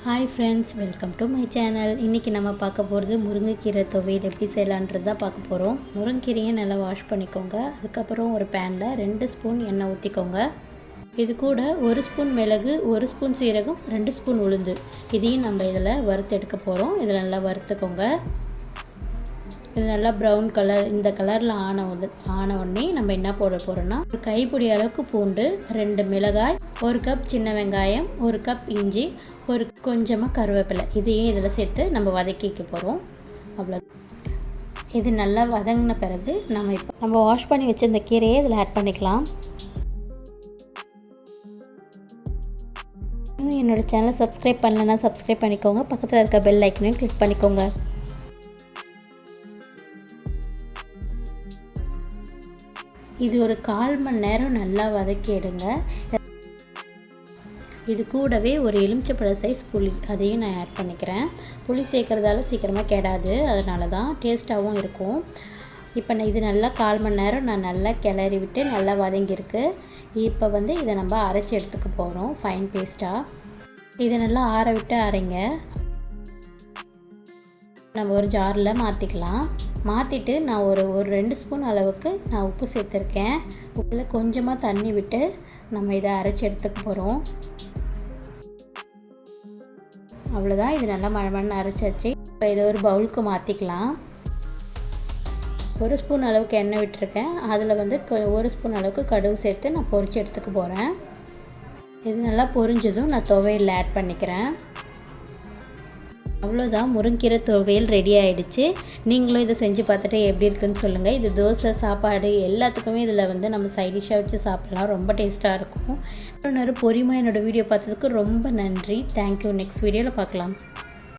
Hi friends, welcome to my channel. இன்றைக்கி நம்ம பார்க்க போகிறது முருங்கைக்கீரை துவையல் எப்படி செய்யலான்றது தான் பார்க்க போகிறோம். முருங்கைக்கீரையை நல்லா வாஷ் பண்ணிக்கோங்க. அதுக்கப்புறம் ஒரு பேனில் 2 ஸ்பூன் எண்ணெய் ஊற்றிக்கோங்க. இது கூட 1 ஸ்பூன் மிளகு, 1 ஸ்பூன் சீரகம், 2 ஸ்பூன் உளுந்து, இதையும் நம்ம இதில் வறுத்து எடுக்க போகிறோம். இதில் நல்லா வறுத்துக்கோங்க. இது நல்லா ப்ரௌன் கலர், இந்த கலரில் ஆன உடனே நம்ம என்ன போட போகிறோன்னா, ஒரு கைப்பிடி அளவுக்கு பூண்டு, 2 மிளகாய், 1 கப் சின்ன வெங்காயம், 1 கப் இஞ்சி, ஒரு கொஞ்சமாக கருவேப்பிலை, இதையும் இதில் சேர்த்து நம்ம வதக்கிக்க போகிறோம். அவ்வளோ. இது நல்லா வதங்கின பிறகு நம்ம வாஷ் பண்ணி வச்ச இந்த கீரையை இதில் ஆட் பண்ணிக்கலாம். என்னோடய சேனலை சப்ஸ்கிரைப் பண்ணலைன்னா சப்ஸ்கிரைப் பண்ணிக்கோங்க. பக்கத்தில் இருக்க பெல் ஐக்கனையும் கிளிக் பண்ணிக்கோங்க. இது ஒரு 1/4 மணி நேரம் நல்லா வதக்கி எடுங்க. இது கூடவே ஒரு எலுமிச்சப்பழ சைஸ் புளி, அதையும் நான் ஆட் பண்ணிக்கிறேன். புளி சேர்க்குறதால சீக்கிரமாக கெடாது, அதனால தான் டேஸ்ட்டாகவும் இருக்கும். இப்போ இது நல்லா 1/4 மணி நேரம் நான் நல்லா கிளறி விட்டு நல்லா வதங்கியிருக்கு. இப்போ இதை நம்ம அரைச்சி எடுத்துக்க போகிறோம் ஃபைன் பேஸ்ட்டாக. இதை நல்லா ஆற விட்டு அரைங்க. நம்ம ஒரு ஜாரில் மாற்றிக்கலாம். மாற்றிட்டு நான் ஒரு 2 ஸ்பூன் அளவுக்கு நான் உப்பு சேர்த்துருக்கேன். உப்பில் கொஞ்சமாக தண்ணி விட்டு நம்ம இதை அரைச்சி எடுத்துக்க போகிறோம். அவ்வளோதான். இது நல்லா மழை அரைச்சாச்சு. இப்போ இதை ஒரு பவுலுக்கு மாற்றிக்கலாம். 1 ஸ்பூன் அளவுக்கு எண்ணெய் விட்டுருக்கேன். அதில் 1 ஸ்பூன் அளவுக்கு கடுகு சேர்த்து நான் பொரித்து எடுத்துக்க போகிறேன். இது நல்லா பொரிஞ்சதும் நான் துவையலில் ஆட் பண்ணிக்கிறேன். அவ்வளோதான், முருங்கீரை துவையல் ரெடி ஆகிடுச்சு. நீங்களும் இதை செஞ்சு பார்த்துட்டு எப்படி இருக்குன்னு சொல்லுங்கள். இது தோசை, சாப்பாடு எல்லாத்துக்குமே இதில் நம்ம சைடிஷாக வச்சு சாப்பிட்லாம். ரொம்ப டேஸ்ட்டாக இருக்கும். இன்னொரு பொறுமையாக என்னோடய வீடியோ பார்த்ததுக்கு ரொம்ப நன்றி. தேங்க்யூ. நெக்ஸ்ட் வீடியோவில் பார்க்கலாம்.